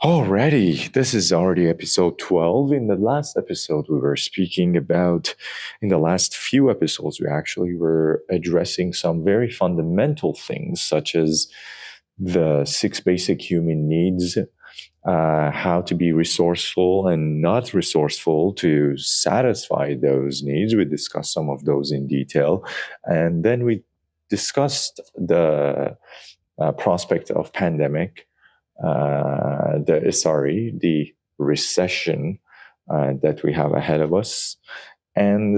Alrighty, this is already episode 12. In the last episode, we were speaking about, in the last few episodes, we actually were addressing some very fundamental things, such as the 6 basic human needs, how to be resourceful and not resourceful to satisfy those needs. We discussed some of those in detail. And then we discussed the prospect of pandemic, the recession that we have ahead of us, and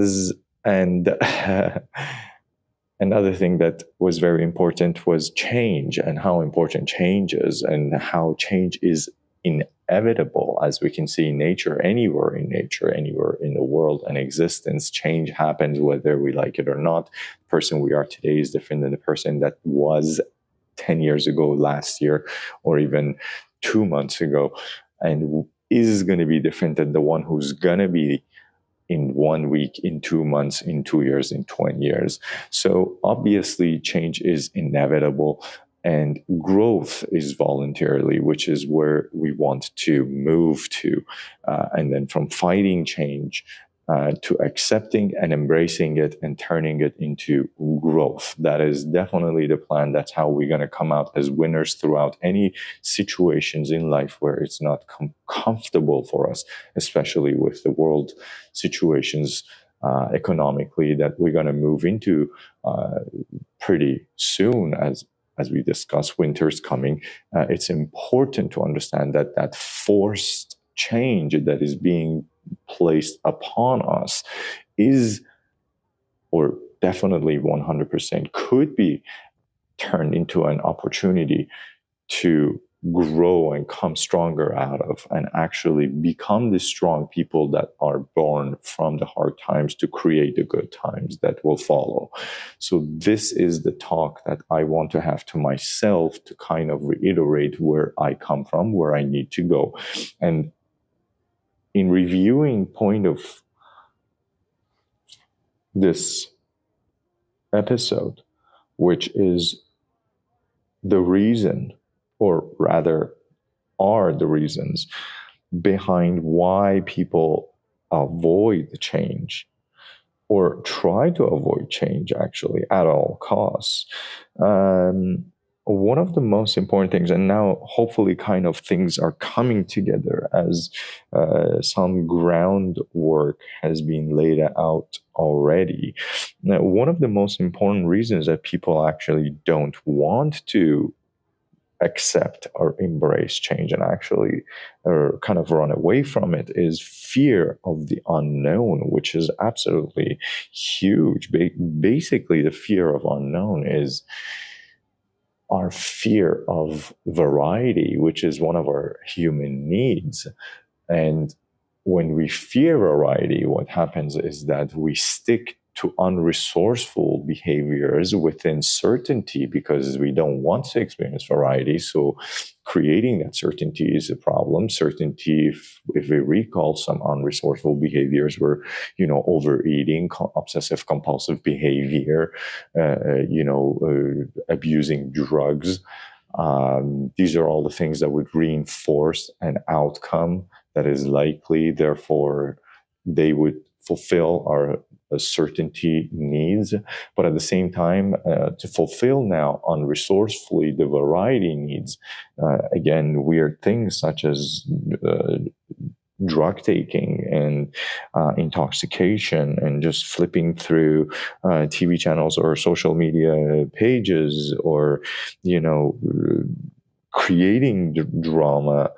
another thing that was very important was change, and how important change is, and how change is inevitable, as we can see in nature, anywhere in the world and existence. Change happens whether we like it or not. The person we are today is different than the person that was 10 years ago, last year, or even 2 months ago, and is going to be different than the one who's going to be in 1 week, in 2 months, in 2 years, in 20 years. So obviously change is inevitable, and growth is voluntarily, which is where we want to move to. And then from fighting change to accepting and embracing it and turning it into growth. That is definitely the plan. That's how we're going to come out as winners throughout any situations in life where it's not comfortable for us, especially with the world situations economically that we're going to move into pretty soon. As we discuss, winter's coming. It's important to understand that forced change that is being placed upon us is, or definitely 100% could be, turned into an opportunity to grow and come stronger out of, and actually become the strong people that are born from the hard times to create the good times that will follow. So this is the talk that I want to have to myself to kind of reiterate where I come from, where I need to go. And in reviewing point of this episode, which is the reason, or rather are the reasons behind why people avoid change or try to avoid change actually at all costs. One of the most important things, and now hopefully kind of things are coming together as some groundwork has been laid out already. Now, one of the most important reasons that people actually don't want to accept or embrace change and actually or kind of run away from it is fear of the unknown, which is absolutely huge. Basically, the fear of unknown is our fear of variety, which is one of our human needs. And when we fear variety, what happens is that we stick to unresourceful behaviors within certainty because we don't want to experience variety. So creating that certainty is a problem. Certainty, if we recall some unresourceful behaviors were, overeating, obsessive compulsive behavior, abusing drugs. These are all the things that would reinforce an outcome that is likely. Therefore, they would fulfill our certainty needs, but at the same time, to fulfill now unresourcefully the variety needs, again, weird things such as drug taking and intoxication and just flipping through TV channels or social media pages, or creating drama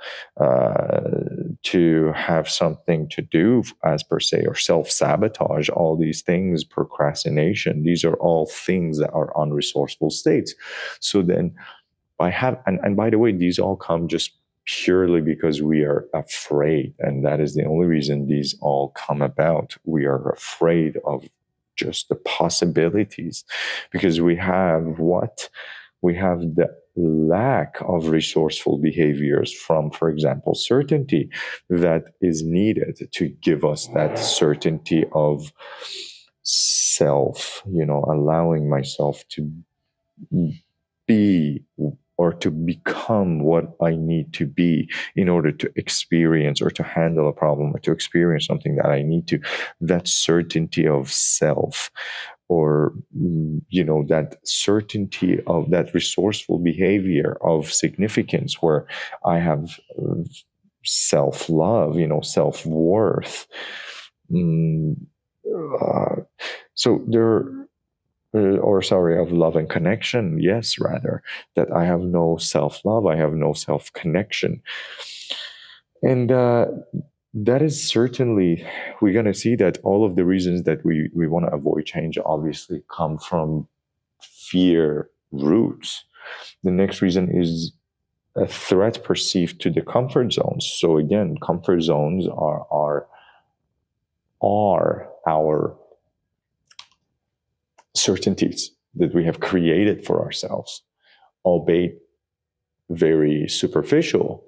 to have something to do as per se, or self-sabotage, all these things, procrastination, these are all things that are unresourceful states. So then and by the way, these all come just purely because we are afraid, and that is the only reason these all come about. We are afraid of just the possibilities, because we have the lack of resourceful behaviors from, for example, certainty that is needed to give us that certainty of self, allowing myself to be or to become what I need to be in order to experience or to handle a problem or to experience something that I need to. That certainty of self, or that certainty of that resourceful behavior of significance, where I have self-love, self-worth. So there, of love and connection. Yes, rather, that I have no self-love, I have no self-connection. And that is certainly, we're going to see that all of the reasons that we want to avoid change obviously come from fear roots. The next reason is a threat perceived to the comfort zones. So again, comfort zones are our certainties that we have created for ourselves, albeit very superficial.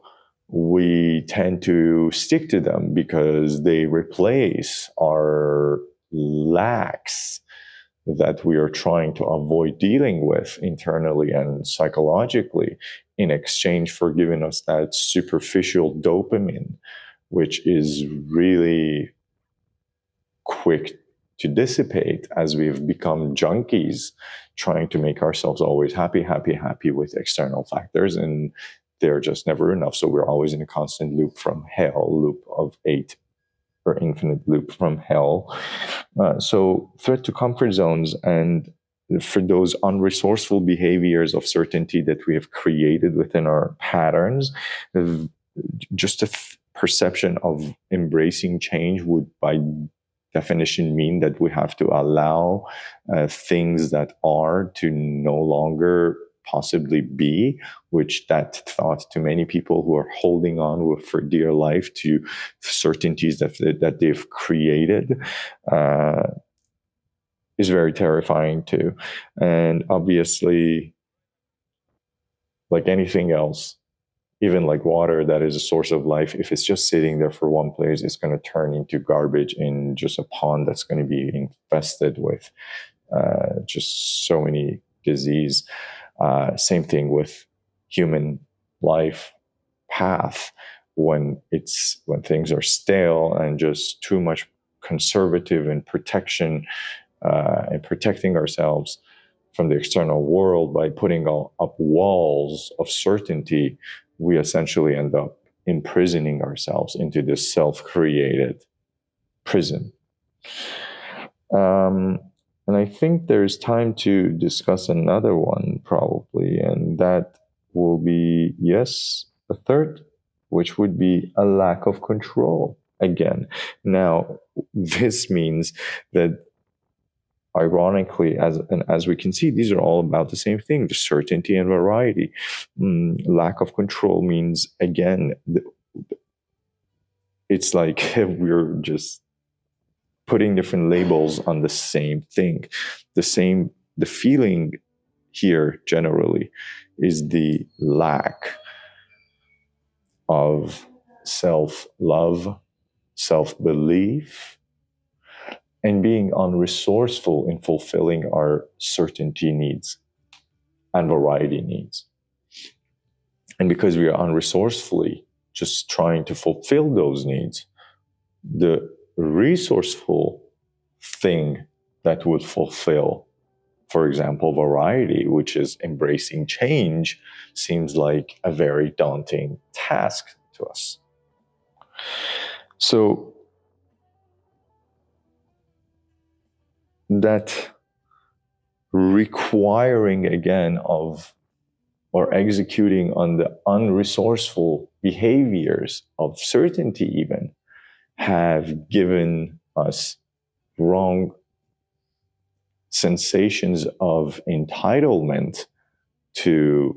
We tend to stick to them because they replace our lacks that we are trying to avoid dealing with internally and psychologically, in exchange for giving us that superficial dopamine, which is really quick to dissipate as we've become junkies, trying to make ourselves always happy with external factors, and they're just never enough. So we're always in a constant loop of 8, or infinite loop from hell. So threat to comfort zones, and for those unresourceful behaviors of certainty that we have created within our patterns, just a perception of embracing change would by definition mean that we have to allow things that are to no longer possibly be, which that thought to many people who are holding on with for dear life to certainties that they've created is very terrifying too. And obviously, like anything else, even like water that is a source of life, if it's just sitting there for one place, it's going to turn into garbage in just a pond that's going to be infested with just so many disease. Same thing with human life path. When things are stale and just too much conservative and protection and protecting ourselves from the external world by putting up walls of certainty, we essentially end up imprisoning ourselves into this self-created prison. And I think there's time to discuss another one probably, and that will be, a third, which would be a lack of control again. Now, this means that ironically, as we can see, these are all about the same thing, the certainty and variety. Lack of control means, again, it's like we're just putting different labels on the same thing. The feeling here generally is the lack of self-love, self-belief, and being unresourceful in fulfilling our certainty needs and variety needs. And because we are unresourcefully just trying to fulfill those needs, the resourceful thing that would fulfill, for example, variety, which is embracing change, seems like a very daunting task to us. So that requiring again of, or executing on the unresourceful behaviors of certainty even, have given us wrong sensations of entitlement to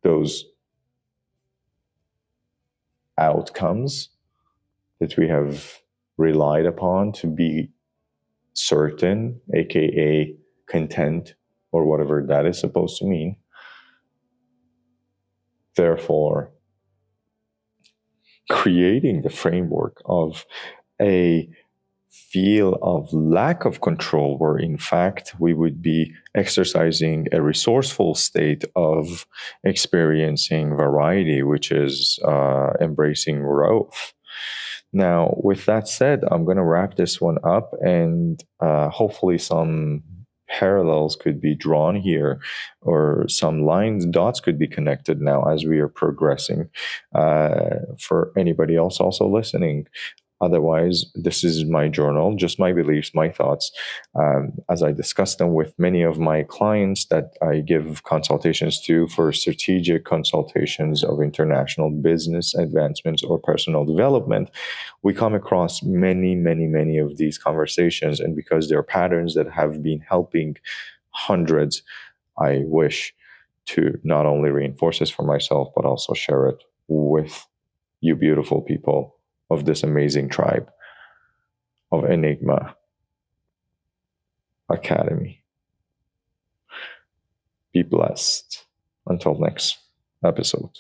those outcomes that we have relied upon to be certain, aka content, or whatever that is supposed to mean. Therefore, creating the framework of a feel of lack of control, where in fact we would be exercising a resourceful state of experiencing variety, which is embracing growth. Now, with that said, I'm going to wrap this one up, and hopefully some parallels could be drawn here, or some lines, dots could be connected now as we are progressing, for anybody else also listening. Otherwise, this is my journal, just my beliefs, my thoughts, as I discuss them with many of my clients that I give consultations to for strategic consultations of international business advancements or personal development. We come across many of these conversations, and because they're patterns that have been helping hundreds, I wish to not only reinforce this for myself, but also share it with you beautiful people of this amazing tribe of Enigma Academy. Be blessed. Until next episode.